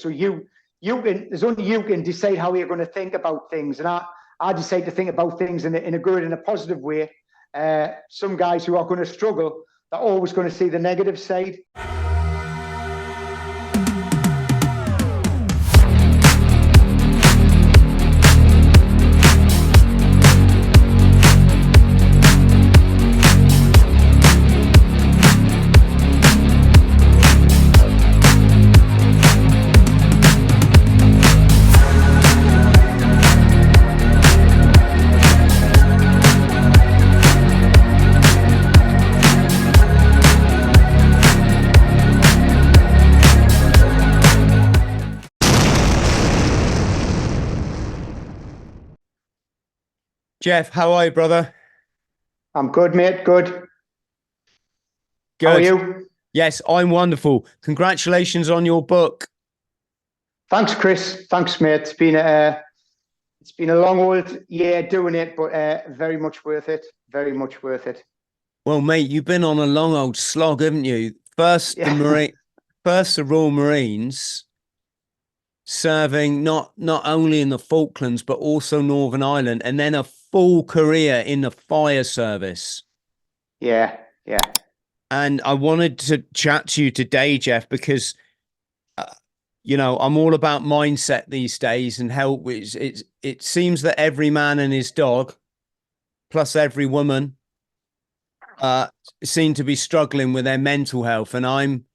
So there's only you can decide how you're going to think about things. And I decide to think about things in a good and a positive way. Some guys who are going to struggle, they're always going to see the negative side. Jeff, how are you, brother? I'm good, mate. Good. Good. How are you? Yes, I'm wonderful. Congratulations on your book. Thanks, Chris. Thanks, mate. It's been a long old year doing it, but very much worth it. Very much worth it. Well, mate, you've been on a long old slog, haven't you? First, the Royal Marines, serving not only in the Falklands but also Northern Ireland, and then a full career in the fire service. Yeah. And I wanted to chat to you today, Jeff, because I'm all about mindset these days and how it seems that every man and his dog, plus every woman, seem to be struggling with their mental health, and I'm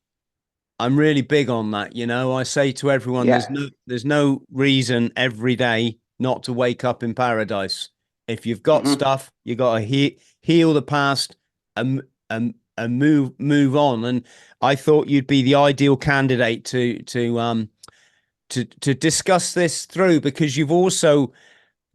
really big on that. I say to everyone, there's no reason every day not to wake up in paradise. If you've got stuff, you got to heal the past and move on. And I thought you'd be the ideal candidate to discuss this through, because you've also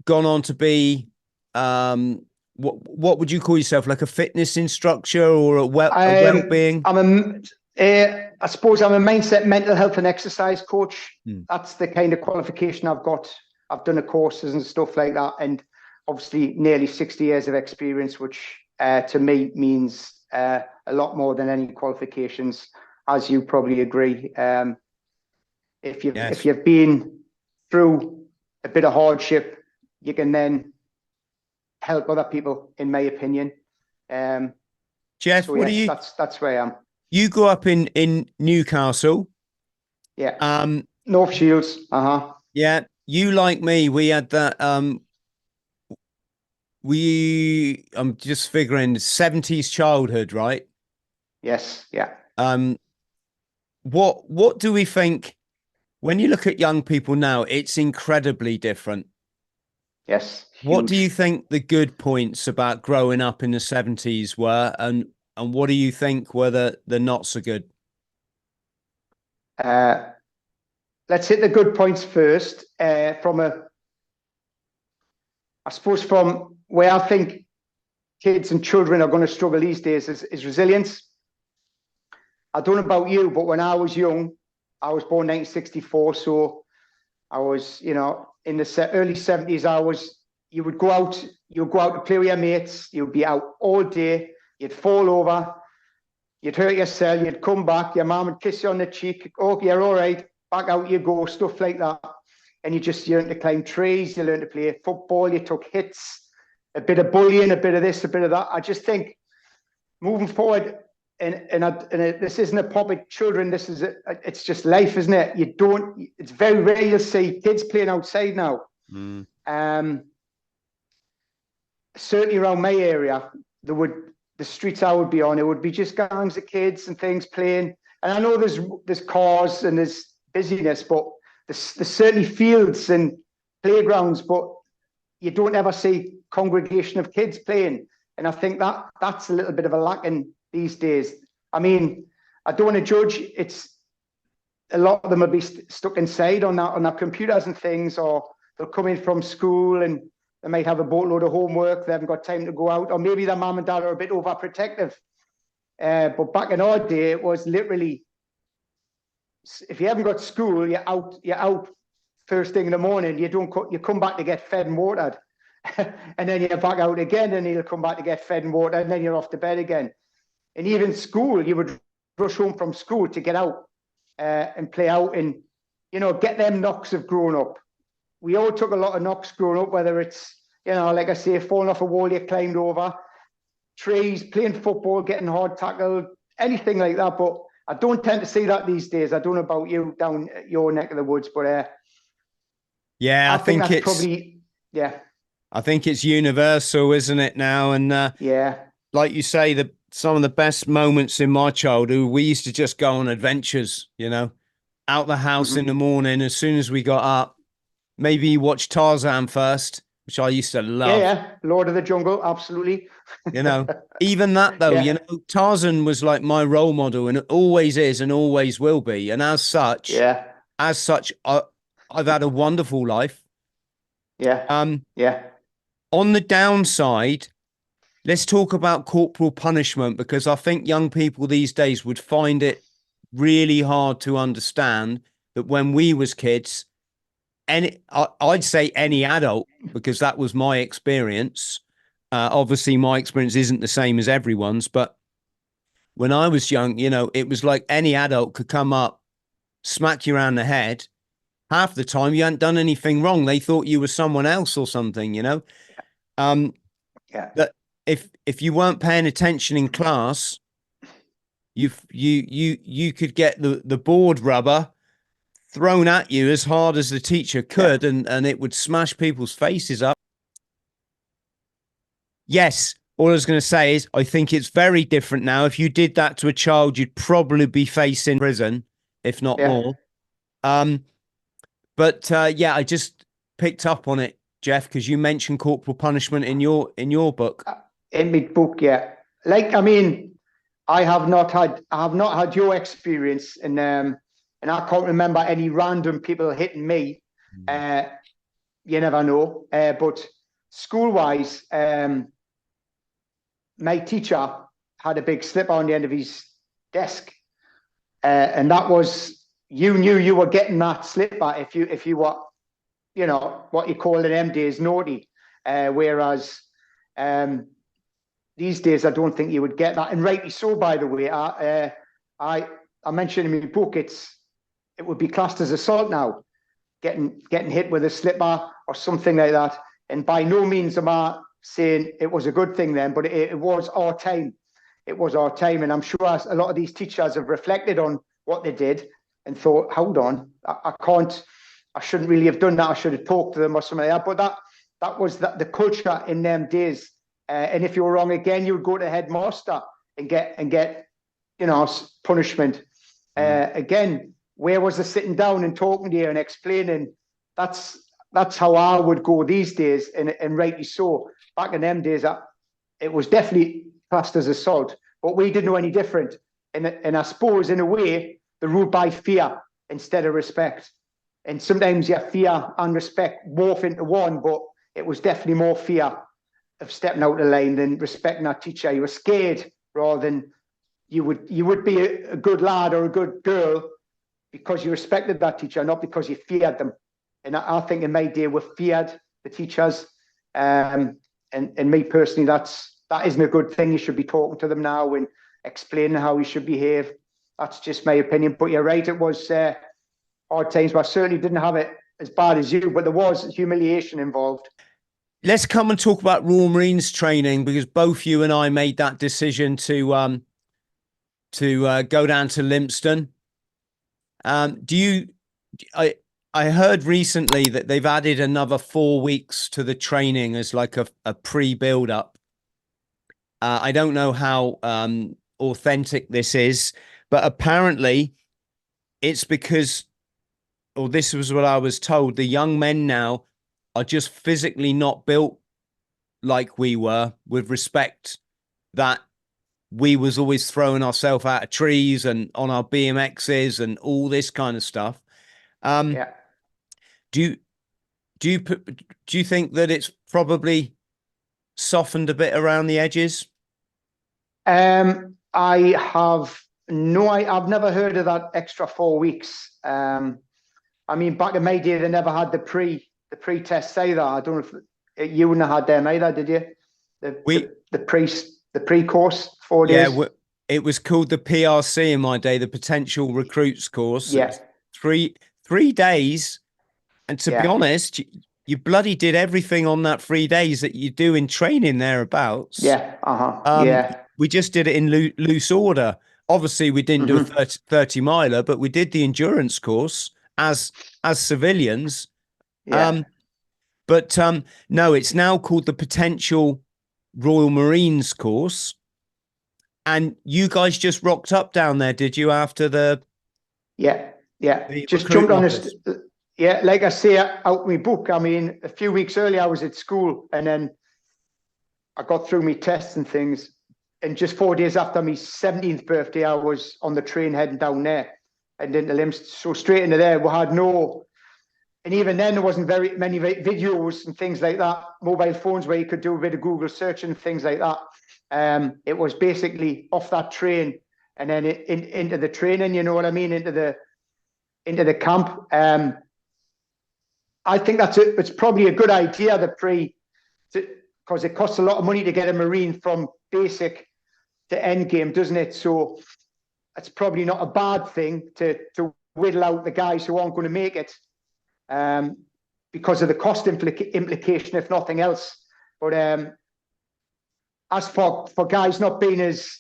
gone on to be what would you call yourself, like a fitness instructor or a well-being? I suppose I'm a mindset, mental health and exercise coach. That's the kind of qualification I've got. I've done the courses and stuff like that, and obviously nearly 60 years of experience, which to me means a lot more than any qualifications, as you probably agree. If you've been through a bit of hardship, you can then help other people, in my opinion. Jeff, so yes, that's where I am. You grew up in Newcastle. Yeah. North Shields. Yeah. You, like me, we had that. I'm just figuring 70s childhood, right? Yes. Yeah. What do we think when you look at young people now? It's incredibly different. Yes. Huge. What do you think the good points about growing up in the 70s were, and what do you think were the not so good? Let's hit the good points first. From where I think kids and children are going to struggle these days is resilience. I don't know about you, but when I was young, I was born 1964, so I was, in the early 70s. You would go out to play with your mates. You'd be out all day. You'd fall over. You'd hurt yourself. You'd come back. Your mum would kiss you on the cheek. Oh, you're all right. Back out you go, stuff like that. And you learn to climb trees, you learn to play football, you took hits, a bit of bullying, a bit of this, a bit of that. I just think moving forward, and this isn't a pop at children, it's just life, isn't it? It's very rare you'll see kids playing outside now. Certainly around my area, the streets I would be on, it would be just gangs of kids and things playing. And I know there's cars and there's busyness, but there's certainly fields and playgrounds, but you don't ever see congregation of kids playing. And I think that's a little bit of a lacking these days. I mean, I don't want to judge. It's a lot of them will be stuck inside on their computers and things, or they'll come in from school and they might have a boatload of homework. They haven't got time to go out, or maybe their mum and dad are a bit overprotective. But back in our day, it was literally, if you haven't got school, you're out first thing in the morning. You come back to get fed and watered, and then you're back out again, and you'll come back to get fed and watered, and then you're off to bed again. And even school, you would rush home from school to get out and play out in get them knocks of growing up. We all took a lot of knocks growing up, whether it's, like I say, falling off a wall you climbed over, trees, playing football, getting hard tackled, anything like that. But I don't tend to see that these days. I don't know about you down your neck of the woods, but yeah, I think that's it's probably, yeah. I think it's universal, isn't it now? And yeah, like you say, some of the best moments in my childhood, we used to just go on adventures, out the house in the morning as soon as we got up. Maybe you watch Tarzan first, which I used to love. Yeah, Lord of the Jungle, absolutely. Even that though, Yeah. Tarzan was like my role model, and it always is and always will be. And as such, I've had a wonderful life. Yeah. Yeah. On the downside, let's talk about corporal punishment, because I think young people these days would find it really hard to understand that when we was kids, and I'd say any adult, because that was my experience. Obviously, my experience isn't the same as everyone's, but when I was young, it was like any adult could come up, smack you around the head. Half the time, you hadn't done anything wrong. They thought you were someone else or something, Yeah. That if you weren't paying attention in class, you could get the board rubber thrown at you as hard as the teacher could, and it would smash people's faces up. Yes, all I was going to say is I think it's very different now. If you did that to a child, you'd probably be facing prison, if not more. But I just picked up on it, Jeff, because you mentioned corporal punishment in your book. In my book, yeah. Like, I mean, I have not had your experience, and I can't remember any random people hitting me. You never know. But school-wise, my teacher had a big slipper on the end of his desk, and that was, you knew you were getting that slipper if you were, what you call in them days naughty. Whereas these days, I don't think you would get that, and rightly so. By the way, I mentioned in my book, it would be classed as assault now, getting hit with a slipper or something like that. And by no means am I saying it was a good thing then, but it was our time. It was our time, and I'm sure a lot of these teachers have reflected on what they did and thought, hold on, I shouldn't really have done that. I should have talked to them or something like that. But that was the culture in them days. And if you were wrong again, you would go to the headmaster and get punishment. Again, where was the sitting down and talking to you and explaining? That's how I would go these days, and rightly so. Back in them days, it was definitely classed as assault, but we didn't know any different. And I suppose, in a way, they're ruled by fear instead of respect. And sometimes, fear and respect morph into one, but it was definitely more fear of stepping out of line than respecting that teacher. You were scared rather than you would be a good lad or a good girl because you respected that teacher, not because you feared them. And I think in my day we feared the teachers. And me personally, that isn't a good thing. You should be talking to them now and explaining how you should behave. That's just my opinion. But you're right, it was hard times, but I certainly didn't have it as bad as you, but there was humiliation involved. Let's come and talk about Royal Marines training, because both you and I made that decision to go down to Lympstone. I heard recently that they've added another 4 weeks to the training as like a pre-build up. I don't know how authentic this is, but apparently it's because, or this was what I was told, the young men now are just physically not built like we were, with respect that we was always throwing ourselves out of trees and on our BMXs and all this kind of stuff. Do you think that it's probably softened a bit around the edges? I've never heard of that extra 4 weeks. I mean, back in my day, they never had the pre-test either. I don't know if you wouldn't have had them either, did you? The pre-course 4 days. Yeah, it was called the PRC in my day, the Potential Recruits course. Yeah, three 3 days. And to be honest, you bloody did everything on that 3 days that you do in training thereabouts. Yeah. Yeah. We just did it in loose order. Obviously, we didn't do a 30 miler, but we did the endurance course as civilians. Yeah. But no, it's now called the Potential Royal Marines course. And you guys just rocked up down there, did you, after the... Yeah. the Just jumped on office? Yeah, like I say, out my book. I mean, a few weeks earlier, I was at school, and then I got through my tests and things. And just 4 days after my 17th birthday, I was on the train heading down there and into Lims. So straight into there, we had no... And even then, there wasn't very many videos and things like that, mobile phones where you could do a bit of Google search and things like that. It was basically off that train and then into the training, you know what I mean, into the camp. I think it's probably a good idea, because it costs a lot of money to get a Marine from basic to end game, doesn't it? So it's probably not a bad thing to whittle out the guys who aren't going to make it. Because of the cost implication, if nothing else. But as for guys not being as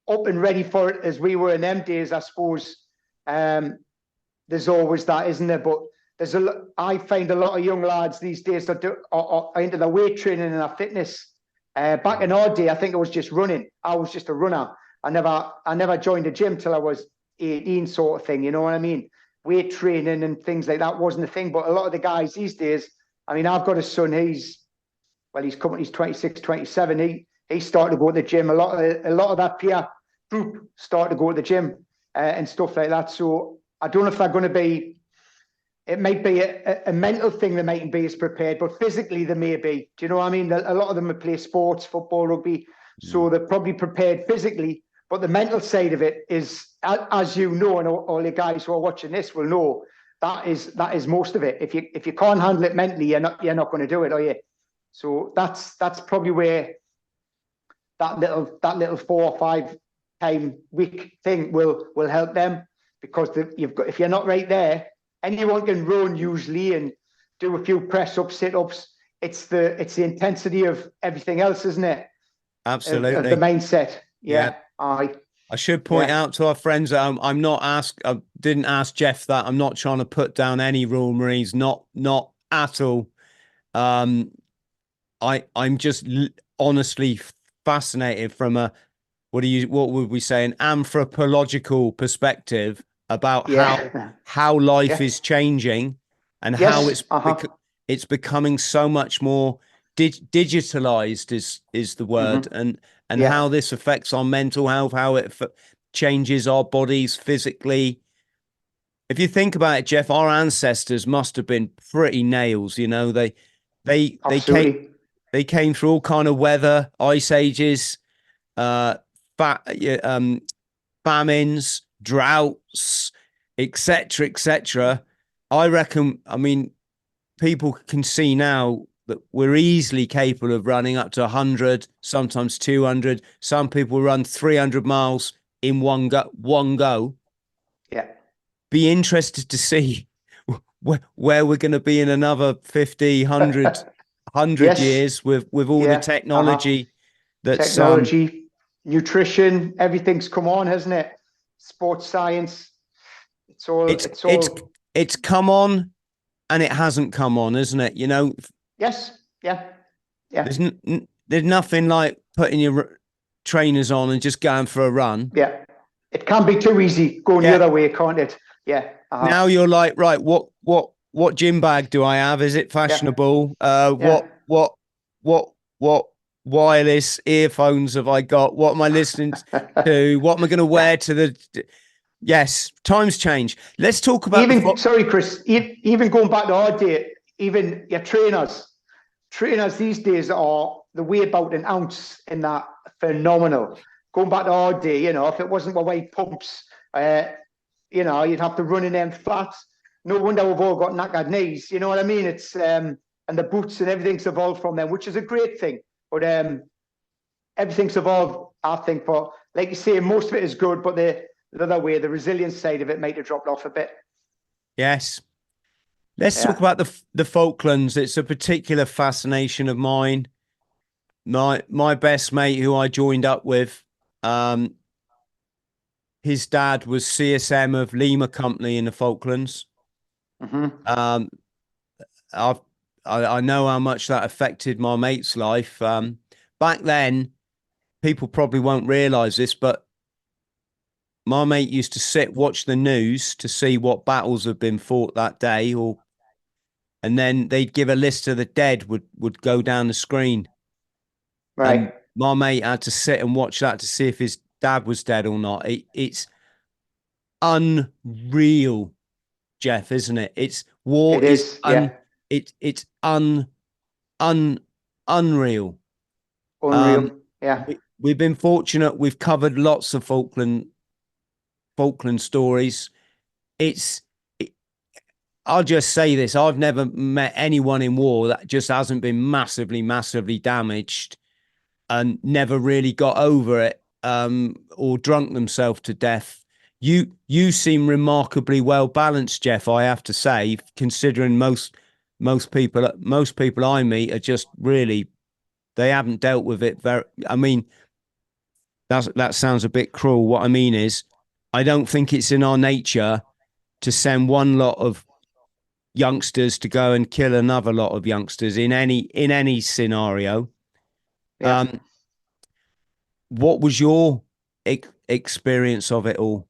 up and ready for it as we were in them days, I suppose there's always that, isn't there? But I find a lot of young lads these days are into the weight training and their fitness. Back in our day, I think it was just running. I was just a runner. I never joined a gym till I was 18, sort of thing. You know what I mean? Weight training and things like that wasn't a thing. But a lot of the guys these days, I mean, I've got a son. He's 26, 27. He started to go to the gym. A lot of that peer group started to go to the gym and stuff like that. So I don't know if they're going to be. It might be a mental thing. They mightn't be as prepared, but physically they may be. Do you know what I mean? A lot of them play sports, football, rugby, so they're probably prepared physically. But the mental side of it is, as you know, and all the guys who are watching this will know, that is most of it. If you can't handle it mentally, you're not going to do it, are you? So that's probably where that little 4 or 5 time week thing will help them, because if you're not right there, anyone can run usually and do a few press ups, sit ups. It's the intensity of everything else, isn't it? Absolutely. Of the mindset. Yeah. I should point out to our friends that I didn't ask Jeff that. I'm not trying to put down any Royal Marines, not at all. I'm just honestly fascinated from a, what would we say, an anthropological perspective about how life is changing and how it's becoming so much more digitalized is the word, and how this affects our mental health, how it changes our bodies physically. If you think about it, Jeff, our ancestors must have been pretty nails. You know, they came through all kind of weather, ice ages, famines, droughts, etc. I reckon, I mean, people can see now that we're easily capable of running up to 100, sometimes 200. Some people run 300 miles in one go. Yeah. Be interested to see where we're going to be in another 50, 100 years with all the technology. That's nutrition, everything's come on, hasn't it? Sports science. It's come on, and it hasn't come on, isn't it? You know. Yes. Yeah. There's nothing like putting your trainers on and just going for a run. Yeah. It can be too easy going the other way, can't it? Yeah. Now you're like, right, what gym bag do I have? Is it fashionable? What wireless earphones have I got? What am I listening to? What am I going to wear to the? Yes, times change. Let's talk about sorry, Chris. Even going back to our day, even your trainers these days are, the weigh about an ounce in that, phenomenal. Going back to our day, you know, if it wasn't for weight pumps, you know, you'd have to run in them flats. No wonder we've all got knackered knees. You know what I mean? It's and the boots and everything's evolved from them, which is a great thing. But everything's evolved, I think. For, like you say, most of it is good, but the other way, the resilience side of it might have dropped off a bit. Yes. Let's talk Yeah. about the Falklands. It's a particular fascination of mine. My best mate, who I joined up with, um, his dad was CSM of Lima Company in the Falklands. Hmm. Um, I've, I know how much that affected my mate's life. Back then, people probably won't realise this, but my mate used to watch the news to see what battles had been fought that day, and then they'd give a list of the dead would go down the screen. And Right. my mate had to sit and watch that to see if his dad was dead or not. It's unreal, Jeff, isn't it? It's war It is is. Yeah. it's un unreal. Um, Unreal. Yeah. we've been fortunate. We've covered lots of Falkland stories. It's I'll just say this: I've never met anyone in war that just hasn't been massively damaged and never really got over it, or drunk themselves to death. You seem remarkably well balanced, Jeff, I have to say, considering most people I meet are just really, they haven't dealt with it very. I mean, that sounds a bit cruel. What I mean is, I don't think it's in our nature to send one lot of youngsters to go and kill another lot of youngsters in any scenario. Yeah. Um, what was your experience of it all?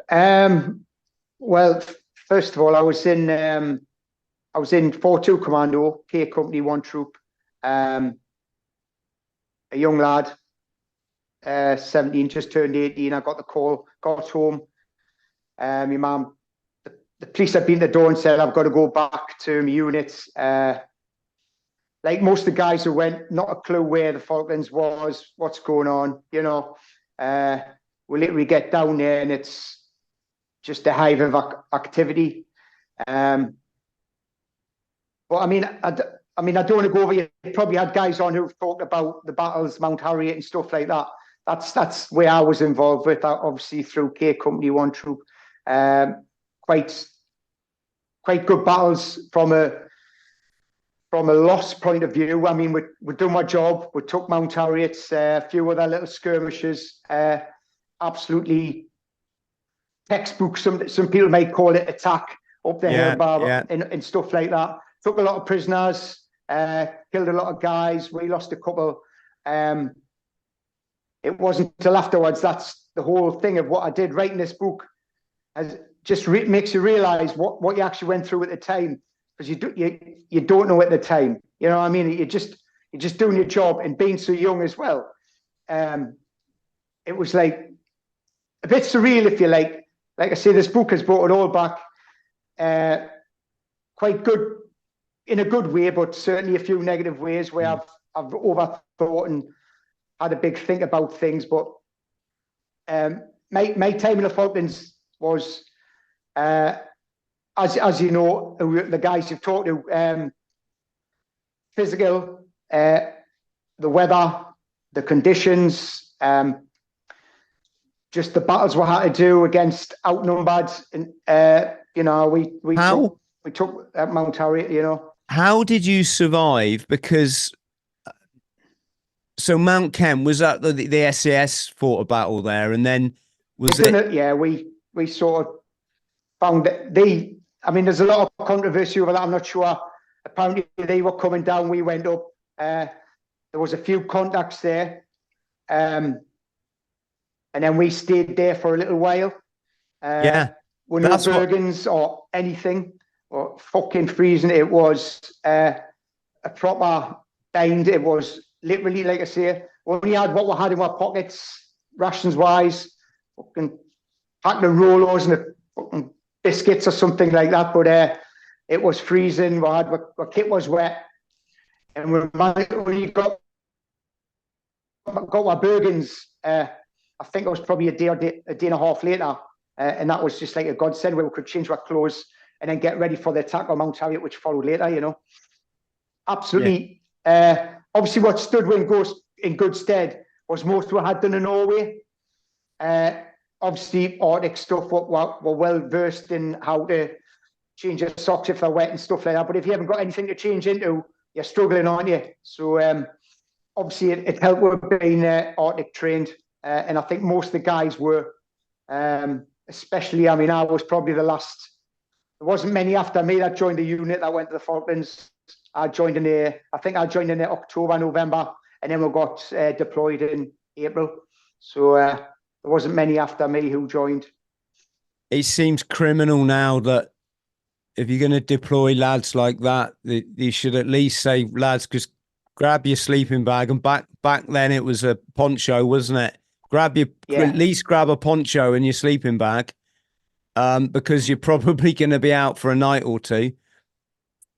Um, well, first of all, I was in 4-2 Commando, K Company 1 Troop. Um, a young lad, 17, just turned 18. I got the call, got home. My mum, the police had been at the door and said, I've got to go back to my units. Like most of the guys who went, not a clue where the Falklands was, what's going on, you know. We literally get down there and it's just a hive of activity. But I mean, I don't want to go over. You probably had guys on who've talked about the battles, Mount Harriet and stuff like that. That's where I was involved with that, obviously through K Company 1 Troop. Quite good battles from a loss point of view. I mean, we done my job. We took Mount Harriet, a few other little skirmishes. Absolutely textbook. Some people may call it attack up the hill bar and stuff like that. Took a lot of prisoners, killed a lot of guys. We lost a couple. It wasn't until afterwards, that's the whole thing of what I did writing this book, has just makes you realize what you actually went through at the time, because you don't know at the time. You know what I mean? You're just doing your job, and being so young as well. It was like a bit surreal, if you like. Like I say, this book has brought it all back. Quite good in a good way, but certainly a few negative ways where I've overthought and had a big think about things. But my time in the Falklands was, as you know, the guys you've talked to, physical, the weather, the conditions, just the battles we had to do against outnumbered, and you know, we took Mount Harriet. You know, how did you survive? Because so Mount Kent, was that the SAS fought a battle there, and then was it? Yeah, we sort of found that I mean, there's a lot of controversy over that. I'm not sure. Apparently, they were coming down. We went up. There was a few contacts there, and then we stayed there for a little while. With no Bergens or anything, or fucking freezing. It was a proper bind. It was literally, like I say, when we had what we had in our pockets, rations wise, fucking packed of Rolos and the fucking biscuits or something like that. But it was freezing. Our kit was wet, and when you got our Bergens, I think it was probably a day and a half later, and that was just like a godsend, where we could change our clothes and then get ready for the attack on Mount Harriet, which followed later. You know, absolutely. Yeah. Obviously, what stood in good stead was most of what I had done in Norway. Obviously, Arctic stuff. We're well versed in how to change your socks if they're wet and stuff like that. But if you haven't got anything to change into, you're struggling, aren't you? So obviously it helped with being Arctic trained. And I think most of the guys were, especially, I mean, I was probably the last. There wasn't many after me that joined the unit that went to the Falklands. I joined I think I joined in October, November, and then we got deployed in April. So there wasn't many after me who joined. It seems criminal now that if you're going to deploy lads like that, you should at least say, lads, just grab your sleeping bag. And back then it was a poncho, wasn't it? At least grab a poncho in your sleeping bag, because you're probably going to be out for a night or two.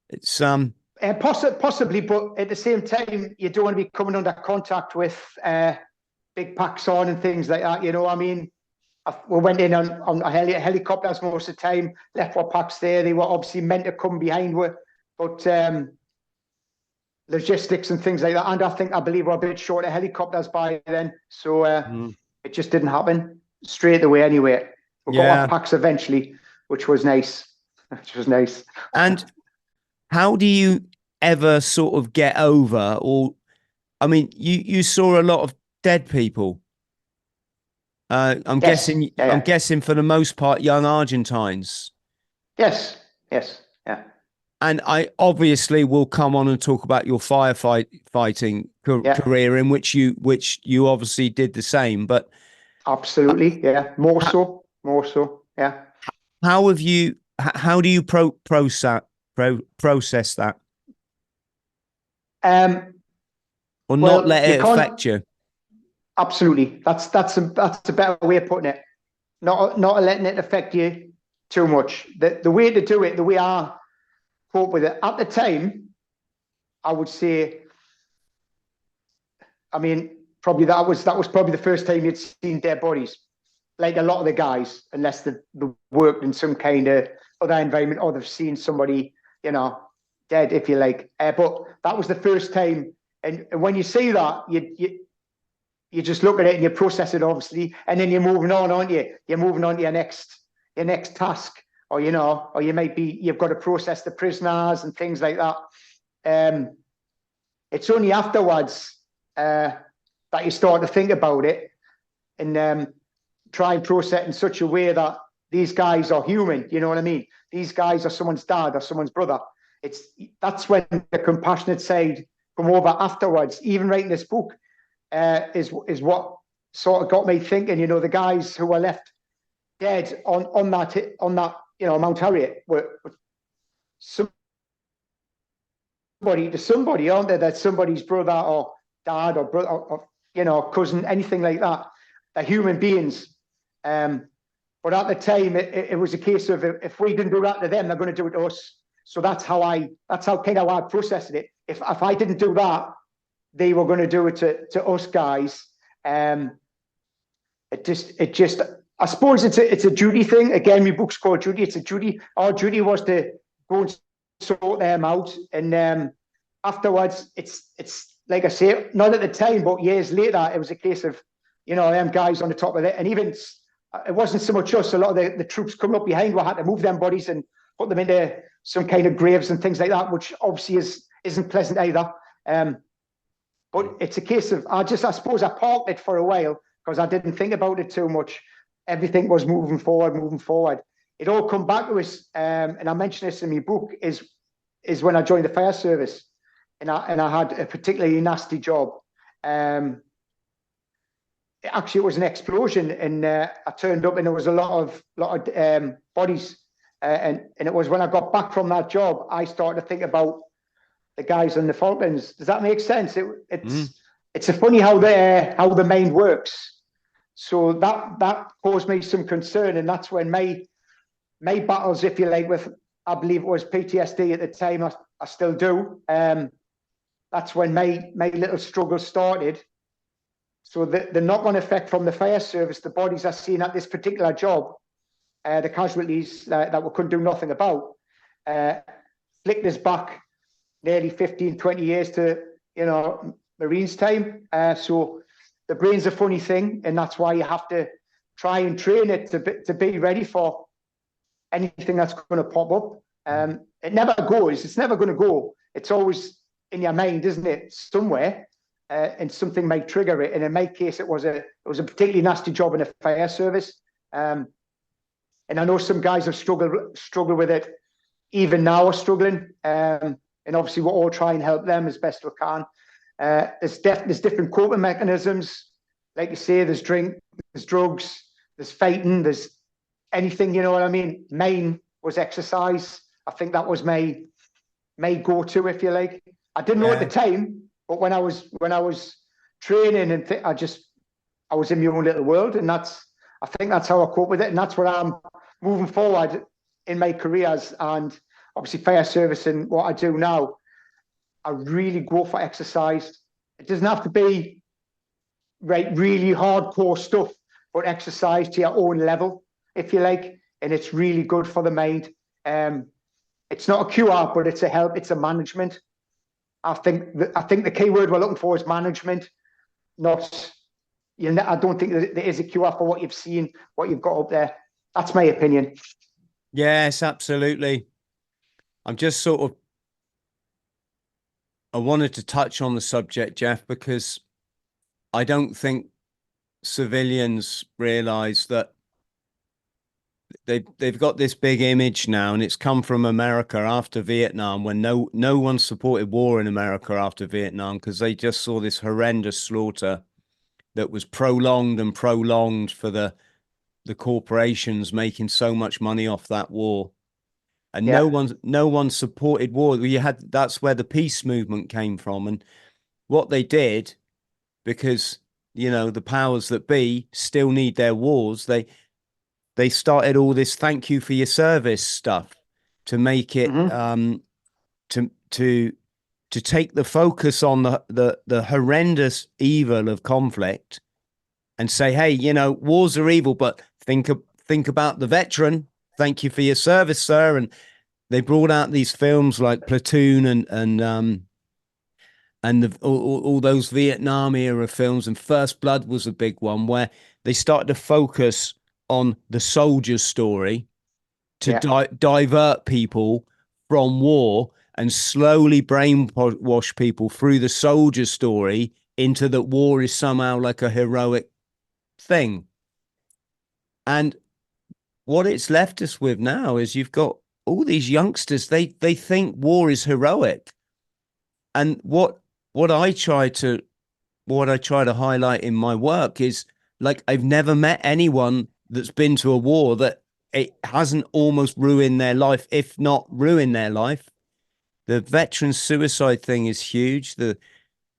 It's possibly, but at the same time, you don't want to be coming under contact with big packs on and things like that. You know, I mean, we went in on helicopters most of the time, left our packs there. They were obviously meant to come behind with, but logistics and things like that. And I believe we're a bit short of helicopters by then. So it just didn't happen straight away anyway. We got our packs eventually, which was nice. And how do you ever sort of get over, or, I mean, you saw a lot of dead people. I'm guessing for the most part, young Argentines. Yes. And I obviously will come on and talk about your firefighting career, in which you obviously did the same. But absolutely, more so, yeah. How do you process that? Or not let it affect you? Absolutely, that's a better way of putting it. Not letting it affect you too much. The way to do it, the way I cope with it at the time, I would say, I mean, probably that was probably the first time you'd seen dead bodies, like a lot of the guys, unless they worked in some kind of other environment, or they've seen somebody, you know, dead, if you like. But that was the first time, and when you see that, you just look at it and you process it, obviously, and then you're moving on, aren't you? You're moving on to your next task, or you might be, you've got to process the prisoners and things like that. It's only afterwards that you start to think about it and try and process it in such a way that these guys are human. You know what I mean? These guys are someone's dad or someone's brother. That's when the compassionate side come over afterwards. Even writing this book is what sort of got me thinking. You know, the guys who were left dead on that Mount Harriet were somebody to somebody, aren't they? That's somebody's brother or dad or brother or cousin, anything like that. They're human beings. But at the time, it was a case of, if we didn't do that to them, they're going to do it to us. So that's how kind of I processed it. If I didn't do that, they were going to do it to us guys. It just I suppose it's a duty thing. Again, my book's called Duty. It's a duty. Our duty was to go and sort them out, and afterwards, it's like I say, not at the time, but years later, it was a case of, them guys on the top of it, and even it wasn't so much us. A lot of the troops coming up behind, we had to move them bodies and put them into some kind of graves and things like that, which obviously isn't pleasant either. But it's a case of I suppose I parked it for a while because I didn't think about it too much. Everything was moving forward. It all come back to us, and I mentioned this in my book, is when I joined the fire service, and I had a particularly nasty job. Actually, it was an explosion, and I turned up, and there was a lot of bodies, and it was when I got back from that job, I started to think about the guys in the Falklands. Does that make sense? It's a funny how the mind works. So that caused me some concern, and that's when my battles, if you like, with, I believe it was PTSD at the time, I still do. That's when my little struggle started. So the knock-on effect from the fire service, the bodies I seen at this particular job, the casualties that we couldn't do nothing about, flicked us back nearly 15, 20 years to, Marines time. So the brain's a funny thing, and that's why you have to try and train it to be ready for anything that's going to pop up. It never goes. It's never going to go. It's always in your mind, isn't it? Somewhere, and something may trigger it. And in my case, it was a particularly nasty job in the fire service. And I know some guys have struggled with it. Even now are struggling. And obviously we'll all try and help them as best we can. There's different coping mechanisms. Like you say, there's drink, there's drugs, there's fighting, there's anything, you know what I mean? Mine was exercise. I think that was my go-to, if you like. I didn't know at the time, but when I was training and I was in my own little world, and I think that's how I cope with it, and that's what I'm moving forward in my careers, and obviously fire service and what I do now. I really go for exercise. It doesn't have to be really hardcore stuff, but exercise to your own level, if you like, and it's really good for the mind. It's not a cure, but it's a help. It's a management. I think the key word we're looking for is management, not. I don't think there is a cure for what you've seen, what you've got up there. That's my opinion. Yes, absolutely. I'm just I wanted to touch on the subject, Jeff, because I don't think civilians realize that they've got this big image now, and it's come from America after Vietnam, when no one supported war in America after Vietnam, because they just saw this horrendous slaughter that was prolonged for the corporations making so much money off that war. And no one supported war. That's where the peace movement came from. And what they did, because the powers that be still need their wars, they started all this thank you for your service stuff to make it to take the focus on the horrendous evil of conflict and say, hey, wars are evil, but think about the veteran. Thank you for your service, sir. And they brought out these films like Platoon and all those Vietnam era films, and First Blood was a big one, where they started to focus on the soldier's story to divert people from war and slowly brainwash people through the soldier's story into that war is somehow like a heroic thing. And what it's left us with now is you've got all these youngsters, they think war is heroic. And what I try to highlight in my work is, like, I've never met anyone that's been to a war that it hasn't almost ruined their life, if not ruined their life. The veteran suicide thing is huge. The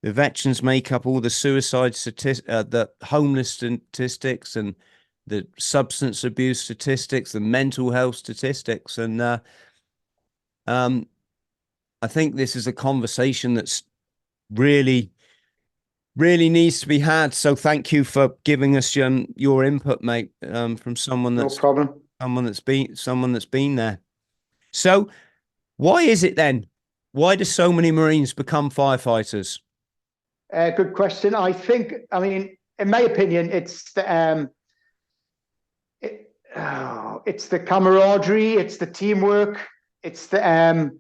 veterans make up all the suicide statistics, the homeless statistics, and the substance abuse statistics, the mental health statistics. And I think this is a conversation that's really needs to be had. So thank you for giving us your input, mate, from someone that's no problem. someone that's been there. So why is it then? Why do so many Marines become firefighters? Good question. I mean, in my opinion, it's the camaraderie, it's the teamwork, it's the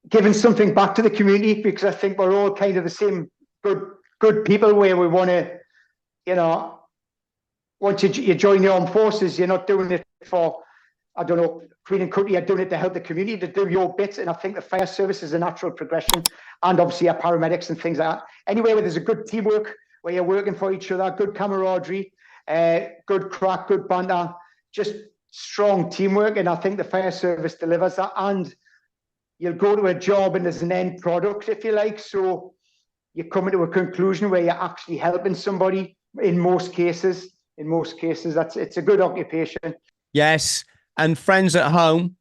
giving something back to the community, because I think we're all kind of the same good people, where we want to, once you join the armed forces, you're not doing it for, I don't know, Queen and Country, you're doing it to help the community, to do your bit. And I think the fire service is a natural progression, and obviously our paramedics and things like that. Anyway, where there's a good teamwork, where you're working for each other, good camaraderie, good crack, good banter, just strong teamwork. And I think the fire service delivers that. And you'll go to a job and there's an end product, if you like. So you're coming to a conclusion where you're actually helping somebody in most cases. It's a good occupation. Yes. And friends at home,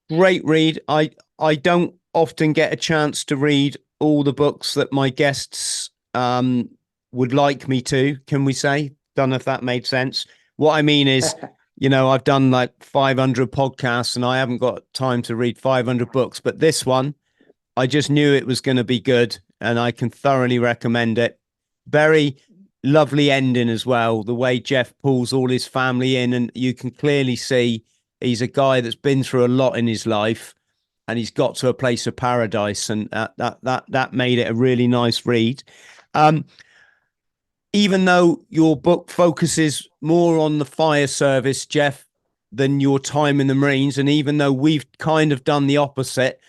great read. I don't often get a chance to read all the books that my guests would like me to, can we say? Don't know if that made sense. What I mean is, I've done like 500 podcasts and I haven't got time to read 500 books. But this one, I just knew it was going to be good, and I can thoroughly recommend it. Very lovely ending as well. The way Jeff pulls all his family in, and you can clearly see he's a guy that's been through a lot in his life, and he's got to a place of paradise, and that made it a really nice read. Even though your book focuses more on the fire service, Jeff, than your time in the Marines, and even though we've kind of done the opposite,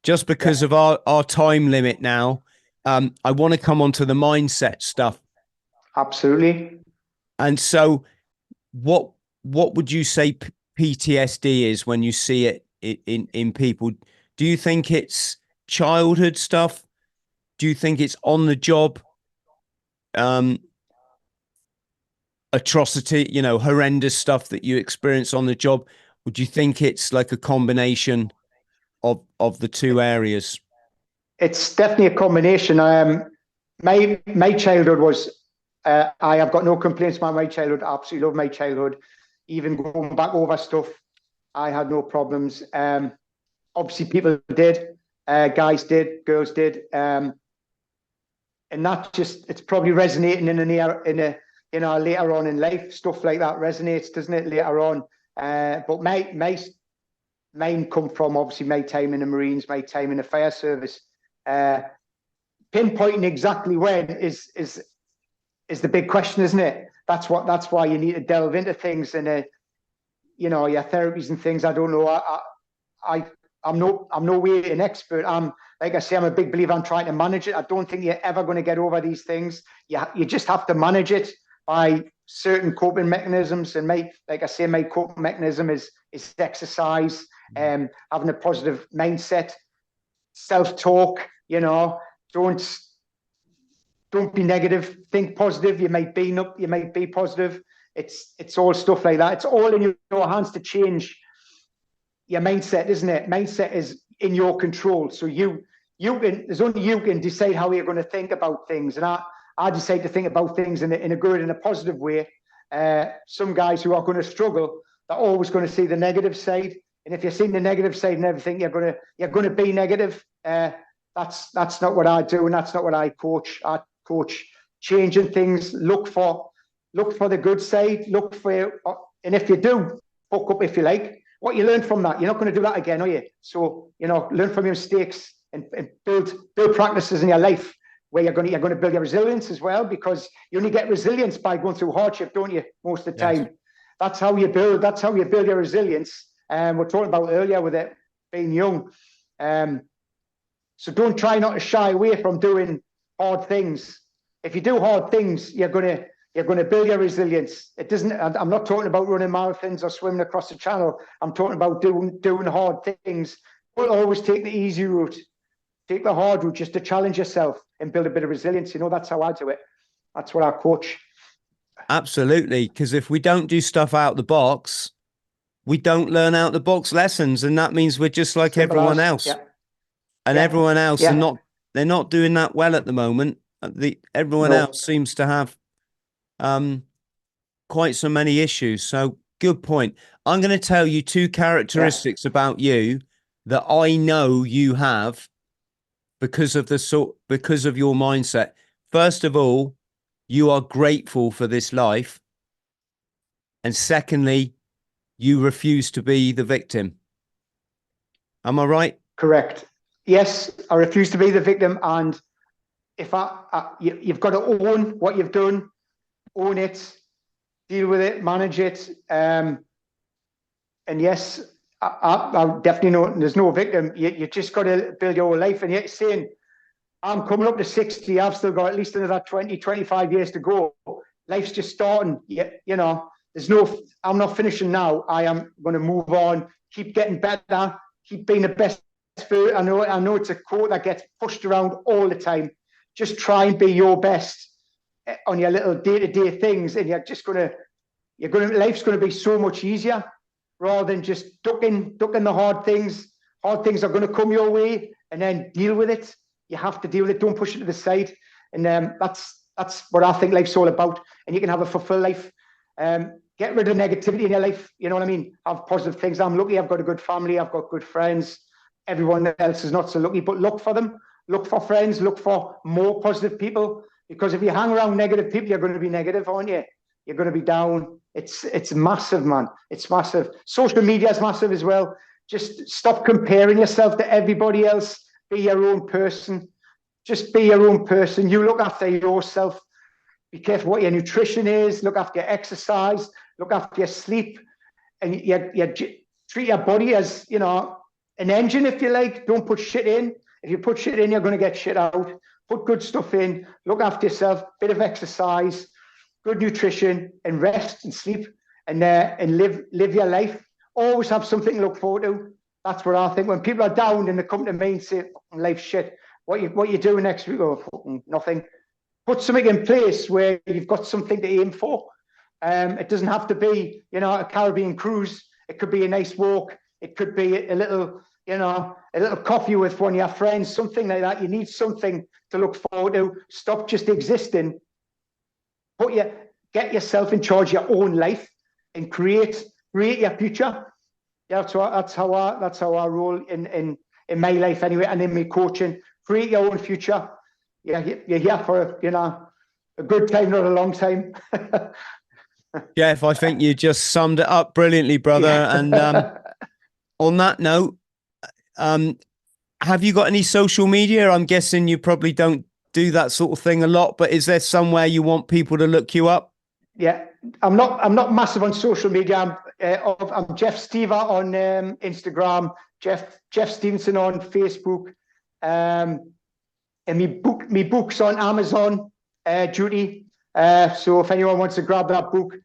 just because of our time limit now, I want to come on to the mindset stuff. Absolutely. And so what would you say PTSD is when you see it in people? Do you think it's childhood stuff? Do you think it's on the job atrocity, you know, horrendous stuff that you experience on the job? Would you think it's like a combination of the two areas? It's definitely a combination. My childhood was, I have got no complaints about my childhood. I absolutely love my childhood. Even going back over stuff, I had no problems. Obviously people did, guys did, girls did. And that just, it's probably resonating later on in life, stuff like that resonates, doesn't it, later on? But mine come from obviously my time in the Marines, my time in the fire service. Pinpointing exactly when is the big question, isn't it? That's why you need to delve into things and your therapies and things. I don't know. I'm no way an expert. Like I say, I'm a big believer in trying to manage it. I don't think you're ever going to get over these things. You just have to manage it by certain coping mechanisms. And like I say, my coping mechanism is exercise, having a positive mindset, self-talk. Don't be negative. Think positive. You might be positive. It's all stuff like that. It's all in your hands to change your mindset, isn't it? Mindset is in your control. So there's only you can decide how you're going to think about things. And I decide to think about things in a good and a positive way. Some guys who are going to struggle, they're always going to see the negative side. And if you're seeing the negative side and everything, you're going to be negative. That's not what I do, and that's not what I coach. I coach changing things. Look for the good side. And if you do fuck up, if you like, what you learn from that, you're not going to do that again, are you? So learn from your mistakes and build practices in your life where you're going to build your resilience as well, because you only get resilience by going through hardship, don't you? Most of the time, that's how you build your resilience. We're talking about earlier with it being young. So don't try not to shy away from doing hard things. If you do hard things, you're going to build your resilience. I'm not talking about running marathons or swimming across the channel. I'm talking about doing hard things. Don't always take the easy route. Take the hard route just to challenge yourself and build a bit of resilience. That's how I do it. That's what I coach. Absolutely. Because if we don't do stuff out the box, we don't learn out the box lessons. And that means we're just like everyone else. Yeah. And everyone else they're not doing that well at the moment. Everyone else seems to have quite so many issues. So good point. I'm going to tell you two characteristics about you that I know you have because of your mindset. First of all, you are grateful for this life. And secondly, you refuse to be the victim. Am I right? Correct. Yes, I refuse to be the victim. And if you've got to own what you've done, own it, deal with it, manage it. And yes, I definitely know there's no victim. You just got to build your own life. And yet saying, I'm coming up to 60, I've still got at least another 20, 25 years to go. Life's just starting. I'm not finishing now. I am going to move on, keep getting better, keep being the best. I know it's a quote that gets pushed around all the time. Just try and be your best on your little day-to-day things, and life's going to be so much easier rather than just ducking the hard things. Hard things are going to come your way, and then deal with it. You have to deal with it. Don't push it to the side. And that's what I think life's all about. And you can have a fulfilled life. Get rid of negativity in your life. You know what I mean? Have positive things. I'm lucky. I've got a good family. I've got good friends. Everyone else is not so lucky, but look for them. Look for friends. Look for more positive people. Because if you hang around negative people, you're going to be negative, aren't you? you're going to be down. It's massive, man. It's massive. Social media is massive as well. Just stop comparing yourself to everybody else. Be your own person. Just be your own person. You look after yourself. Be careful what your nutrition is. Look after your exercise. Look after your sleep. And you treat your body as, you know, an engine, if you like. Don't put shit in. If you put shit in, you're going to get shit out. Put good stuff in. Look after yourself. Bit of exercise, good nutrition, and rest and sleep, and live your life. Always have something to look forward to. That's what I think. When people are down and they come to me and say, "Life's shit. What you doing next week?" Oh, fucking nothing. Put something in place where you've got something to aim for. It doesn't have to be, you know, a Caribbean cruise. It could be a nice walk. It could be a little, you know, a little coffee with one of your friends, something like that. You need something to look forward to. Stop just existing. Get yourself in charge of your own life and create your future. Yeah, that's how I roll in my life anyway, and in my coaching. Create your own future. Yeah, you're here for, you know, a good time, not a long time. Jeff, I think you just summed it up brilliantly, brother. Yeah. And on that note, have you got any social media? I'm guessing you probably don't do that sort of thing a lot, but is there somewhere you want people to look you up? Yeah, I'm not massive on social media. I'm Jeff Stever on Instagram, Jeff Stevenson on Facebook, and me books on Amazon duty. So if anyone wants to grab that book,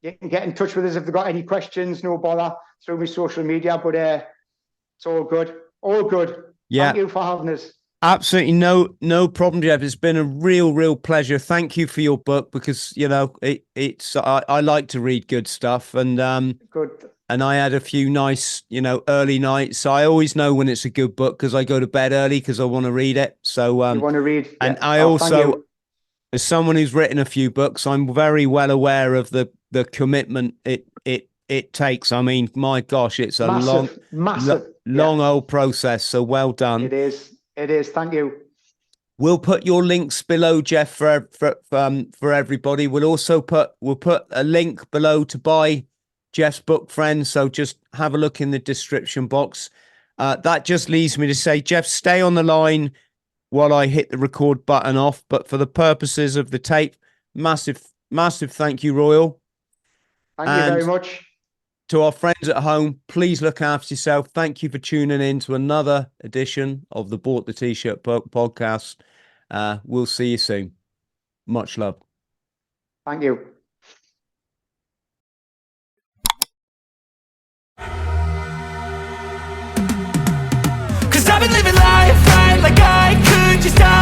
you can get in touch with us if they've got any questions. No bother through my social media, but it's all good. All good. Yeah. Thank you for having us. Absolutely no problem, Jeff. It's been a real pleasure. Thank you for your book, because, you know, I like to read good stuff, and good. And I had a few nice, you know, early nights. So I always know when it's a good book because I go to bed early because I want to read it. So you want to read, and I also, as someone who's written a few books, I'm very well aware of the commitment it takes. I mean, my gosh, it's a long old process. So well done. It is. Thank you. We'll put your links below, Jeff, for everybody. We'll put a link below to buy Jeff's book, friends. So just have a look in the description box. That just leaves me to say, Jeff, stay on the line while I hit the record button off. But for the purposes of the tape, massive thank you, Royal. Thank you very much. To our friends at home, please look after yourself. Thank you for tuning in to another edition of the Bought the T-Shirt podcast. We'll see you soon. Much love. Thank you. Cause I've been living life right like I could just die.